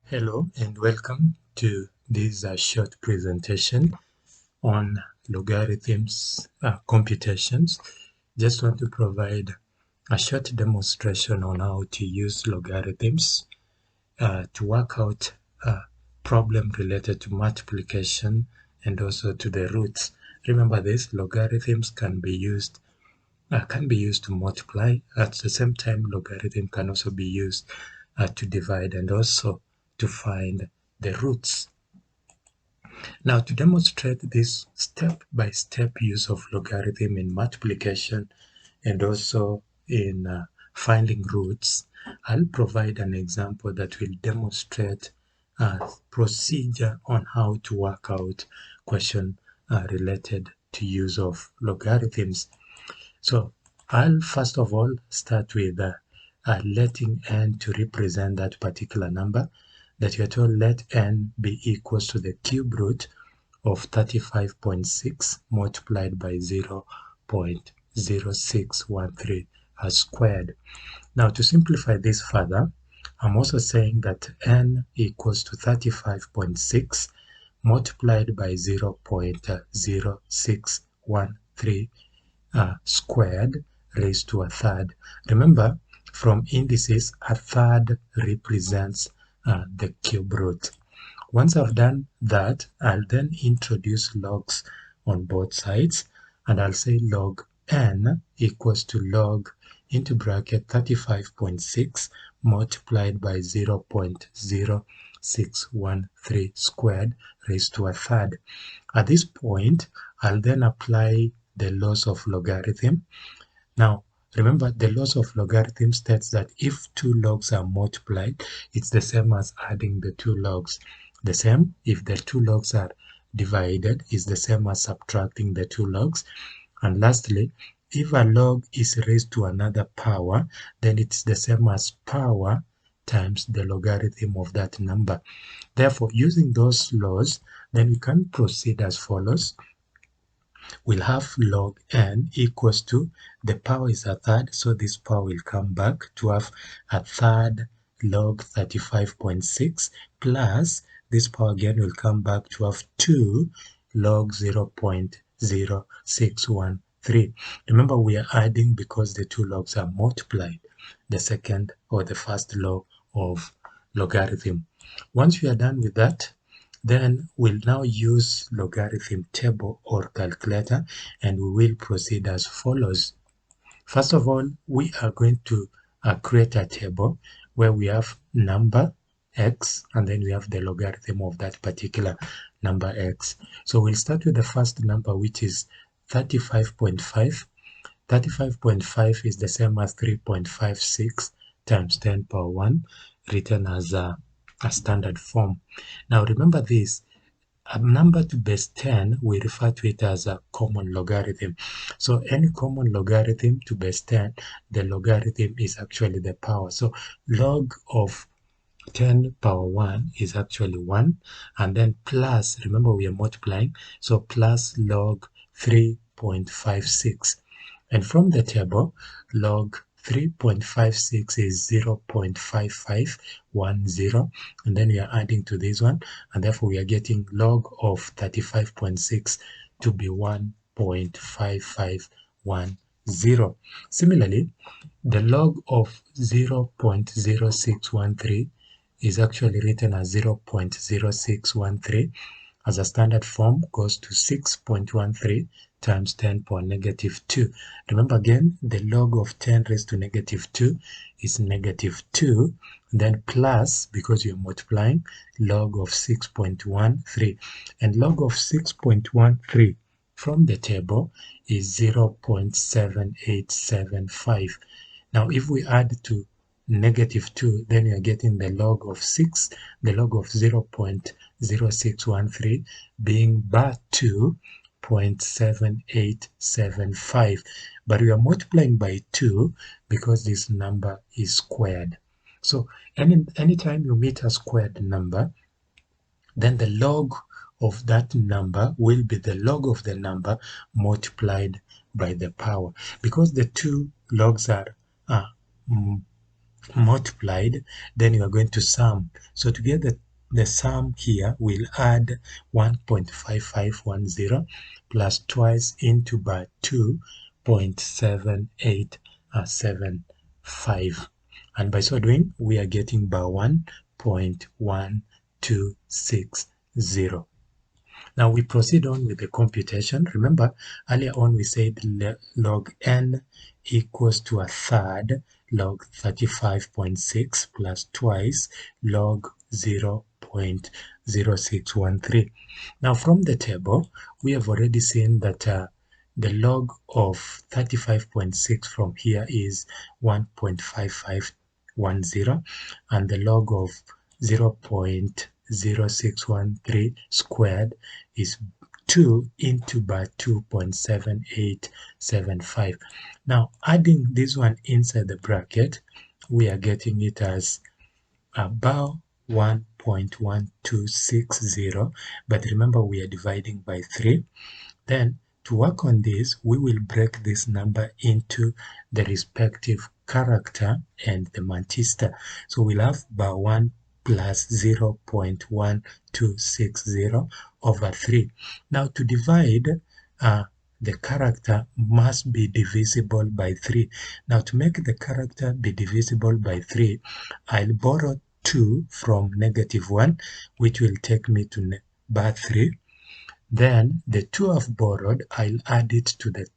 Hello and welcome to this short presentation on logarithms computations. Just want to provide a short demonstration on how to use logarithms to work out a problem related to multiplication and also to the roots. Remember this, logarithms can be used to multiply. At the same time, logarithm can also be used to divide and also to find the roots. Now, to demonstrate this step-by-step use of logarithm in multiplication and also in finding roots, I'll provide an example that will demonstrate a procedure on how to work out question related to use of logarithms. So I'll first of all start with letting n to represent that particular number, that you're told let n be equals to the cube root of 35.6 multiplied by 0.0613 squared. Now to simplify this further, I'm also saying that n equals to 35.6 multiplied by 0.0613 squared raised to a third. Remember, from indices, a third represents the cube root. Once I've done that, I'll then introduce logs on both sides, and I'll say log n equals to log into bracket 35.6 multiplied by 0.0613 squared raised to a third. At this point, I'll then apply the laws of logarithm. Now, remember, the laws of logarithm states that if two logs are multiplied, it's the same as adding the two logs. The same if the two logs are divided is the same as subtracting the two logs. And lastly, if a log is raised to another power, then it's the same as power times the logarithm of that number. Therefore, using those laws, then we can proceed as follows. We'll have log n equals to, the power is a third, so this power will come back to have a third log 35.6 plus this power again will come back to have 2 log 0.0613. Remember, we are adding because the two logs are multiplied, the second or the first law of logarithm. Once we are done with that, then we'll now use logarithm table or calculator, and we will proceed as follows. First of all, we are going to create a table where we have number x, and then we have the logarithm of that particular number x. So we'll start with the first number, which is 35.5. 35.5 is the same as 3.56 times 10 power 1, written as a standard form. Now remember this, a number to base 10, we refer to it as a common logarithm. So any common logarithm to base 10, the logarithm is actually the power. So log of 10 power 1 is actually 1, and then plus, remember we are multiplying, so plus log 3.56. And from the table, log 3.56 is 0.5510, and then we are adding to this one, and therefore we are getting log of 35.6 to be 1.5510. Similarly, the log of 0.0613 is actually written as 0.0613 as a standard form, goes to 6.13 times 10 power negative 2. Remember again, the log of 10 raised to negative 2 is negative 2, then plus, because you're multiplying, log of 6.13. And log of 6.13 from the table is 0.7875. Now, if we add to negative 2, then you're getting the log of 6, the log of 0.0613 being bar 2.7875, but we are multiplying by 2 because this number is squared. So anytime you meet a squared number, then the log of that number will be the log of the number multiplied by the power. Because the two logs are multiplied, then you are going to sum. So to get the sum here, we'll add 1.5510 plus twice into by 2.7875. And by so doing, we are getting by 1.1260. Now we proceed on with the computation. Remember, earlier on we said log n equals to a third log 35.6 plus twice log 0.0613. Now from the table, we have already seen that the log of 35.6 from here is 1.5510, and the log of 0.0613 squared is 2 into by 2.7875. Now adding this one inside the bracket, we are getting it as about 1.1260, but remember we are dividing by 3. Then to work on this, we will break this number into the respective character and the mantister. So we'll have by 1 plus 0.1260 over 3. Now to divide, the character must be divisible by 3. Now to make the character be divisible by 3, I'll borrow 2 from -1, which will take me to bar 3. Then the 2 I've borrowed, I'll add it to the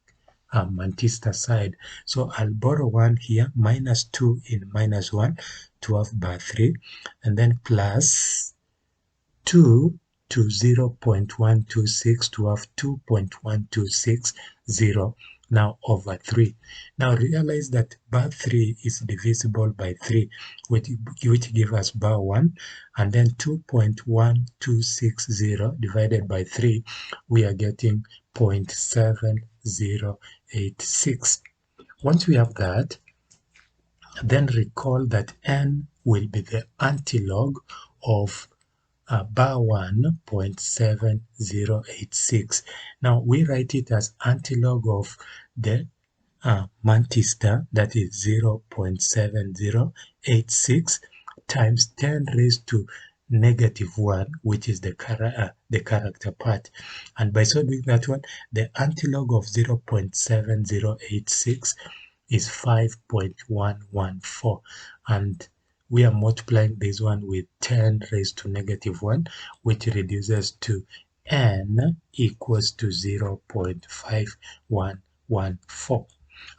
mantister side. So I'll borrow 1 here, minus 2 in -1, 12 by 3, and then plus 2 to 0.126 to have 2.1260 now over 3. Now realize that bar 3 is divisible by 3, which give us bar 1, and then 2.1260 divided by 3, we are getting 0.7086. Once we have that, then recall that n will be the antilog of bar 1.7086. Now we write it as antilog of the mantister, that is 0.7086 times 10 raised to -1, which is the character part. And by so doing that one, the antilog of 0.7086 is 5.114, and we are multiplying this one with 10 raised to -1, which reduces to n equals to 0.5114.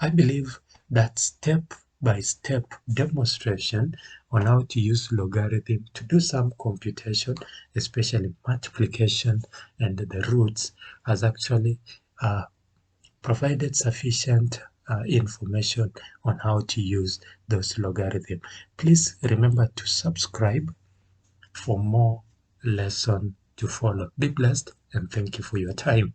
I believe that step-by-step demonstration on how to use logarithm to do some computation, especially multiplication and the roots, has actually provided sufficient information on how to use those logarithms. Please remember to subscribe for more lesson to follow. Be blessed and thank you for your time.